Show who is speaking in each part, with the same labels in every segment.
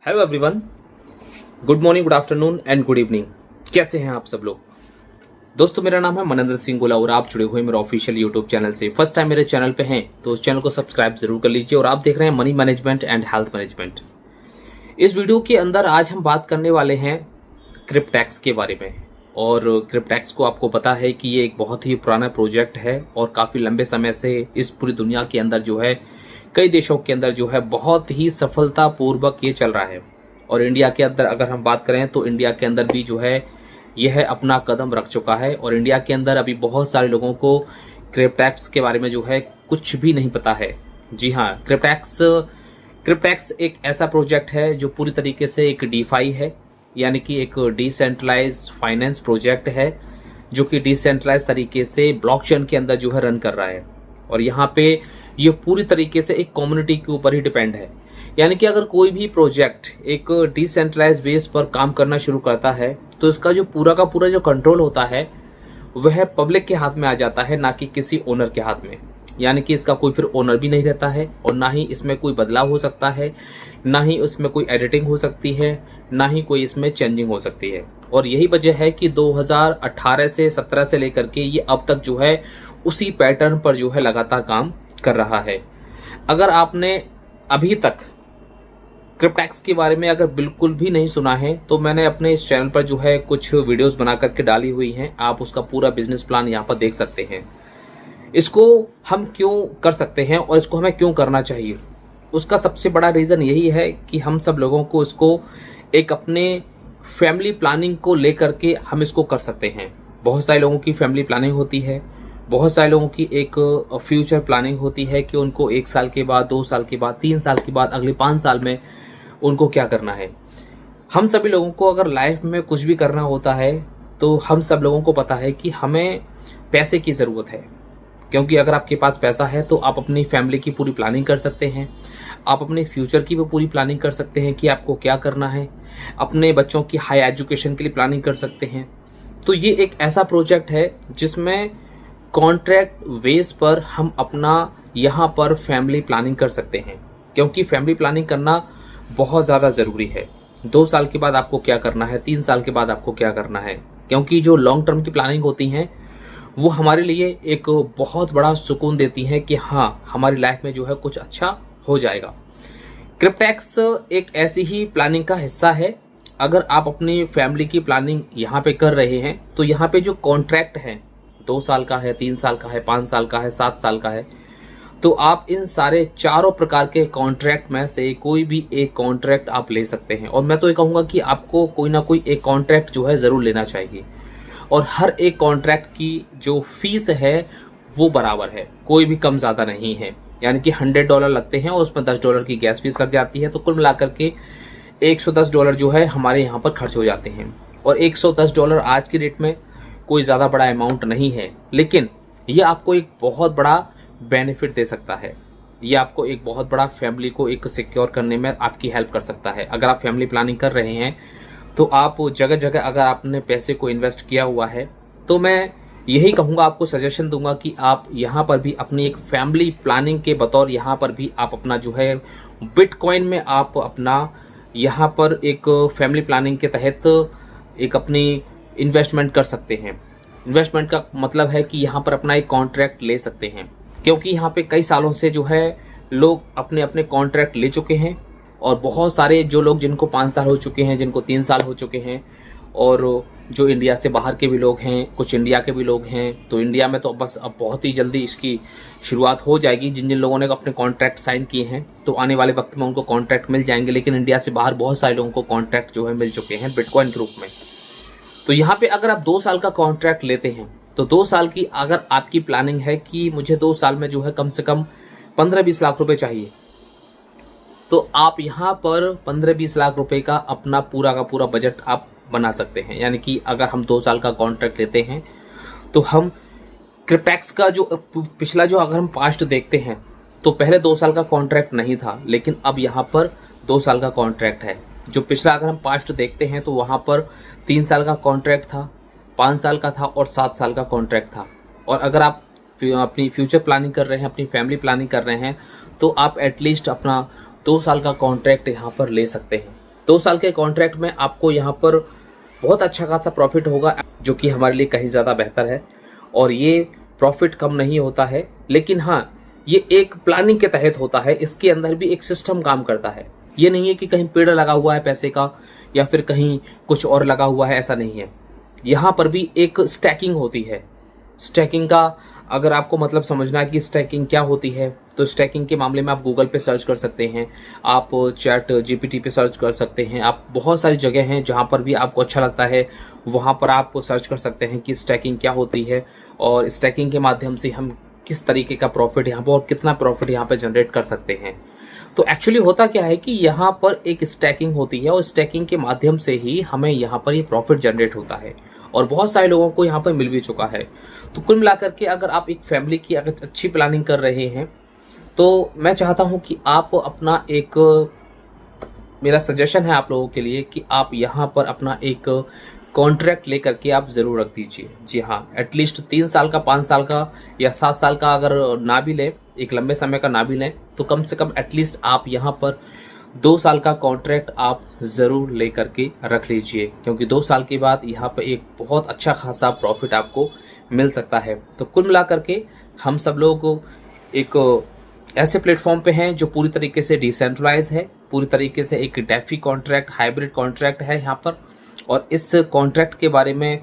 Speaker 1: Hello everyone, good morning, good afternoon and good evening. कैसे हैं आप सब लोग? दोस्तों, मेरा नाम है मनेंद्र सिंह गोला और आप जुड़े हुए मेरे ऑफिशियल यूट्यूब चैनल से। फर्स्ट टाइम मेरे चैनल पे हैं तो उस चैनल को सब्सक्राइब जरूर कर लीजिए। और आप देख रहे हैं money management and health management. इस वीडियो के अंदर आज हम बात करने वाले हैं क्रिप्टैक्स के बारे में। और क्रिप्टैक्स को आपको पता है कि ये एक बहुत ही पुराना प्रोजेक्ट है और काफ़ी लंबे समय से इस पूरी दुनिया के अंदर जो है, कई देशों के अंदर जो है बहुत ही सफलतापूर्वक ये चल रहा है। और इंडिया के अंदर अगर हम बात करें तो इंडिया के अंदर भी जो है यह अपना कदम रख चुका है। और इंडिया के अंदर अभी बहुत सारे लोगों को क्रिप्टैक्स के बारे में जो है कुछ भी नहीं पता है। जी हाँ, क्रिप्टैक्स एक ऐसा प्रोजेक्ट है जो पूरी तरीके से एक डीफाई है, यानी कि एक डिसेंट्रलाइज फाइनेंस प्रोजेक्ट है जो कि डिसेंट्रलाइज तरीके से ब्लॉकचेन के अंदर जो है रन कर रहा है। और यहाँ पे ये पूरी तरीके से एक कम्युनिटी के ऊपर ही डिपेंड है। यानी कि अगर कोई भी प्रोजेक्ट एक डिसेंट्रलाइज बेस पर काम करना शुरू करता है तो इसका जो पूरा का पूरा जो कंट्रोल होता है वह पब्लिक के हाथ में आ जाता है, ना कि किसी ओनर के हाथ में। यानी कि इसका कोई फिर ओनर भी नहीं रहता है और ना ही इसमें कोई बदलाव हो सकता है, ना ही इसमें कोई एडिटिंग हो सकती है, ना ही कोई इसमें चेंजिंग हो सकती है। और यही वजह है कि 2018 से 17 से लेकर के ये अब तक जो है उसी पैटर्न पर जो है लगातार काम कर रहा है। अगर आपने अभी तक क्रिप्टैक्स के बारे में अगर बिल्कुल भी नहीं सुना है तो मैंने अपने इस चैनल पर जो है कुछ वीडियोस बना करके डाली हुई हैं। आप उसका पूरा बिजनेस प्लान यहाँ पर देख सकते हैं। इसको हम क्यों कर सकते हैं और इसको हमें क्यों करना चाहिए, उसका सबसे बड़ा रीज़न यही है कि हम सब लोगों को इसको एक अपने फैमिली प्लानिंग को लेकर के हम इसको कर सकते हैं। बहुत सारे लोगों की फैमिली प्लानिंग होती है, बहुत सारे लोगों की एक फ्यूचर प्लानिंग होती है कि उनको 1 साल के बाद, 2 साल के बाद, 3 साल के बाद, अगले 5 साल में उनको क्या करना है। हम सभी लोगों को अगर लाइफ में कुछ भी करना होता है तो हम सब लोगों को पता है कि हमें पैसे की ज़रूरत है। क्योंकि अगर आपके पास पैसा है तो आप अपनी फैमिली की पूरी प्लानिंग कर सकते हैं, आप अपने फ्यूचर की भी पूरी प्लानिंग कर सकते हैं कि आपको क्या करना है, अपने बच्चों की हाई एजुकेशन के लिए प्लानिंग कर सकते हैं। तो ये एक ऐसा प्रोजेक्ट है जिसमें कॉन्ट्रैक्ट बेस पर हम अपना यहाँ पर फैमिली प्लानिंग कर सकते हैं। क्योंकि फैमिली प्लानिंग करना बहुत ज़्यादा ज़रूरी है। 2 साल के बाद आपको क्या करना है, 3 साल के बाद आपको क्या करना है। क्योंकि जो लॉन्ग टर्म की प्लानिंग होती हैं वो हमारे लिए एक बहुत बड़ा सुकून देती हैं कि हाँ, हमारी लाइफ में जो है कुछ अच्छा हो जाएगा। क्रिप्टैक्स एक ऐसी ही प्लानिंग का हिस्सा है। अगर आप अपनी फैमिली की प्लानिंग यहाँ पे कर रहे हैं तो यहाँ पे जो कॉन्ट्रैक्ट है 2 साल का है, 3 साल का है, 5 साल का है, 7 साल का है, तो आप इन सारे चारों प्रकार के कॉन्ट्रैक्ट में से कोई भी एक कॉन्ट्रैक्ट आप ले सकते हैं। और मैं तो ये कहूँगा कि आपको कोई ना कोई एक कॉन्ट्रैक्ट जो है ज़रूर लेना चाहिए। और हर एक कॉन्ट्रैक्ट की जो फीस है वो बराबर है, कोई भी कम ज़्यादा नहीं है। यानी कि $100 लगते हैं और उसमें $10 की गैस फीस लग जाती है, तो कुल मिलाकर के $110 जो है हमारे यहाँ पर खर्च हो जाते हैं। और $110 आज की डेट में कोई ज़्यादा बड़ा अमाउंट नहीं है, लेकिन ये आपको एक बहुत बड़ा बेनिफिट दे सकता है। ये आपको एक बहुत बड़ा फैमिली को एक सिक्योर करने में आपकी हेल्प कर सकता है। अगर आप फैमिली प्लानिंग कर रहे हैं तो आप जगह जगह अगर आपने पैसे को इन्वेस्ट किया हुआ है तो मैं यही कहूँगा, आपको सजेशन दूंगा कि आप यहाँ पर भी अपनी एक फैमिली प्लानिंग के बतौर यहाँ पर भी आप अपना जो है बिटकॉइन में आप अपना यहाँ पर एक फैमिली प्लानिंग के तहत एक अपनी इन्वेस्टमेंट कर सकते हैं। इन्वेस्टमेंट का मतलब है कि यहाँ पर अपना एक कॉन्ट्रैक्ट ले सकते हैं। क्योंकि यहाँ पे कई सालों से जो है लोग अपने अपने कॉन्ट्रैक्ट ले चुके हैं। और बहुत सारे जो लोग जिनको 5 साल हो चुके हैं, जिनको 3 साल हो चुके हैं, और जो इंडिया से बाहर के भी लोग हैं, कुछ इंडिया के भी लोग हैं। तो इंडिया में तो बस अब बहुत ही जल्दी इसकी शुरुआत हो जाएगी। जिन जिन लोगों ने अपने कॉन्ट्रैक्ट साइन किए हैं तो आने वाले वक्त में उनको कॉन्ट्रैक्ट मिल जाएंगे। लेकिन इंडिया से बाहर बहुत सारे लोगों को कॉन्ट्रैक्ट जो है मिल चुके हैं बिटकॉइन के रूप में। तो यहाँ पे अगर आप 2 साल का कॉन्ट्रैक्ट लेते हैं तो 2 साल की अगर आपकी प्लानिंग है कि मुझे 2 साल में जो है कम से कम 15-20 लाख रुपए चाहिए, तो आप यहाँ पर 15-20 लाख रुपए का अपना पूरा का पूरा बजट आप बना सकते हैं। यानी कि अगर हम 2 साल का कॉन्ट्रैक्ट लेते हैं तो हम क्रिप्टैक्स का जो पिछला जो अगर हम पास्ट देखते हैं तो पहले 2 साल का कॉन्ट्रैक्ट नहीं था, लेकिन अब यहाँ पर 2 साल का कॉन्ट्रैक्ट है। जो पिछला अगर हम पास्ट देखते हैं तो वहाँ पर 3 साल का कॉन्ट्रैक्ट था, 5 साल का था और 7 साल का कॉन्ट्रैक्ट था। और अगर आप अपनी फ्यूचर प्लानिंग कर रहे हैं, अपनी फैमिली प्लानिंग कर रहे हैं, तो आप एटलीस्ट अपना 2 साल का कॉन्ट्रैक्ट यहाँ पर ले सकते हैं। 2 साल के कॉन्ट्रैक्ट में आपको यहाँ पर बहुत अच्छा खासा प्रॉफिट होगा, जो कि हमारे लिए कहीं ज़्यादा बेहतर है। और ये प्रॉफिट कम नहीं होता है, लेकिन हाँ, ये एक प्लानिंग के तहत होता है। इसके अंदर भी एक सिस्टम काम करता है। ये नहीं है कि कहीं पेड़ लगा हुआ है पैसे का या फिर कहीं कुछ और लगा हुआ है, ऐसा नहीं है। यहाँ पर भी एक स्टैकिंग होती है। स्टैकिंग का अगर आपको मतलब समझना है कि स्टैकिंग क्या होती है, तो स्टैकिंग के मामले में आप गूगल पे सर्च कर सकते हैं, आप चैट जीपीटी पे सर्च कर सकते हैं, आप बहुत सारी जगह हैं जहाँ पर भी आपको अच्छा लगता है वहाँ पर आप सर्च कर सकते हैं कि स्टैकिंग क्या होती है और स्टैकिंग के माध्यम से हम किस तरीके का प्रॉफिट यहाँ पर और कितना प्रॉफिट यहाँ पर जनरेट कर सकते हैं। तो एक्चुअली होता क्या है कि यहाँ पर एक स्टैकिंग होती है और स्टैकिंग के माध्यम से ही हमें यहाँ पर ये प्रॉफिट जनरेट होता है और बहुत सारे लोगों को यहाँ पर मिल भी चुका है। तो कुल मिलाकर के अगर आप एक फैमिली की अगर अच्छी प्लानिंग कर रहे हैं तो मैं चाहता हूँ कि आप अपना एक, मेरा सजेशन है आप लोगों के लिए कि आप यहाँ पर अपना एक कॉन्ट्रैक्ट लेकर के आप ज़रूर रख दीजिए। जी हाँ, एटलीस्ट 3 साल का, 5 साल का या 7 साल का अगर ना भी लें, एक लंबे समय का ना भी लें, तो कम से कम एटलीस्ट आप यहाँ पर 2 साल का कॉन्ट्रैक्ट आप ज़रूर ले करके रख लीजिए, क्योंकि 2 साल के बाद यहाँ पर एक बहुत अच्छा खासा प्रॉफिट आपको मिल सकता है। तो कुल मिला करके हम सब लोग एक ऐसे प्लेटफॉर्म पे हैं जो पूरी तरीके से डिसेंट्रलाइज है, पूरी तरीके से एक डेफी कॉन्ट्रैक्ट, हाइब्रिड कॉन्ट्रैक्ट है यहाँ पर। और इस कॉन्ट्रैक्ट के बारे में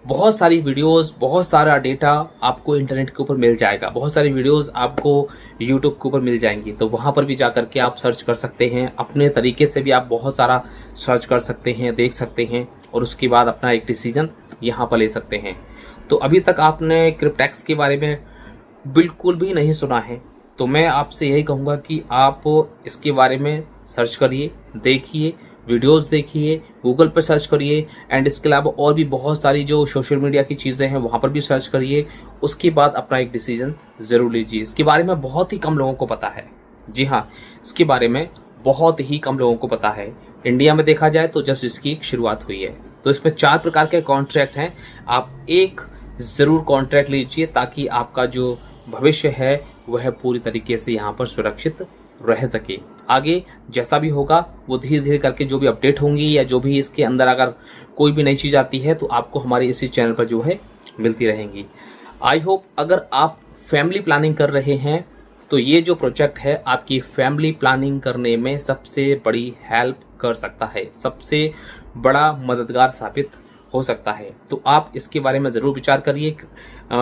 Speaker 1: बहुत सारी वीडियोस, बहुत सारा डेटा आपको इंटरनेट के ऊपर मिल जाएगा, बहुत सारी वीडियोस आपको यूट्यूब के ऊपर मिल जाएंगी। तो वहाँ पर भी जा कर के आप सर्च कर सकते हैं, अपने तरीके से भी आप बहुत सारा सर्च कर सकते हैं, देख सकते हैं और उसके बाद अपना एक डिसीजन यहाँ पर ले सकते हैं। तो अभी तक आपने क्रिप्टेक्स के बारे में बिल्कुल भी नहीं सुना है, तो मैं आपसे यही कहूँगा कि आप इसके बारे में सर्च करिए, देखिए, वीडियोस देखिए, गूगल पर सर्च करिए एंड इसके अलावा और भी बहुत सारी जो सोशल मीडिया की चीज़ें हैं वहाँ पर भी सर्च करिए। उसके बाद अपना एक डिसीजन ज़रूर लीजिए। इसके बारे में बहुत ही कम लोगों को पता है। जी हाँ, इसके बारे में बहुत ही कम लोगों को पता है। इंडिया में देखा जाए तो जस्ट इसकी शुरुआत हुई है। तो इसमें 4 प्रकार के कॉन्ट्रैक्ट हैं, आप एक ज़रूर कॉन्ट्रैक्ट लीजिए ताकि आपका जो भविष्य है वह पूरी तरीके से यहाँ पर सुरक्षित रह सके। आगे जैसा भी होगा वो धीरे धीरे करके जो भी अपडेट होंगी या जो भी इसके अंदर अगर कोई भी नई चीज़ आती है तो आपको हमारे इसी चैनल पर जो है मिलती रहेंगी। आई होप अगर आप फैमिली प्लानिंग कर रहे हैं तो ये जो प्रोजेक्ट है आपकी फैमिली प्लानिंग करने में सबसे बड़ी हेल्प कर सकता है, सबसे बड़ा मददगार साबित हो सकता है। तो आप इसके बारे में ज़रूर विचार करिए।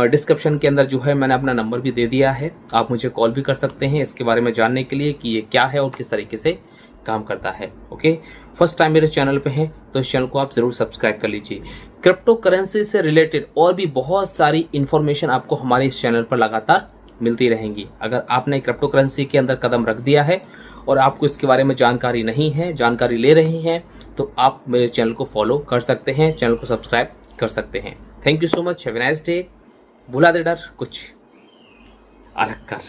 Speaker 1: डिस्क्रिप्शन के अंदर जो है मैंने अपना नंबर भी दे दिया है, आप मुझे कॉल भी कर सकते हैं इसके बारे में जानने के लिए कि ये क्या है और किस तरीके से काम करता है। ओके, फर्स्ट टाइम मेरे चैनल पे हैं तो इस चैनल को आप ज़रूर सब्सक्राइब कर लीजिए। क्रिप्टो करेंसी से रिलेटेड और भी बहुत सारी इन्फॉर्मेशन आपको हमारे इस चैनल पर लगातार मिलती रहेंगी। अगर आपने क्रिप्टो करेंसी के अंदर कदम रख दिया है और आपको इसके बारे में जानकारी नहीं है, जानकारी ले रहे हैं, तो आप मेरे चैनल को फॉलो कर सकते हैं, चैनल को सब्सक्राइब कर सकते हैं। Thank you so much, have a nice day. भुला दे डर, कुछ अलग कर।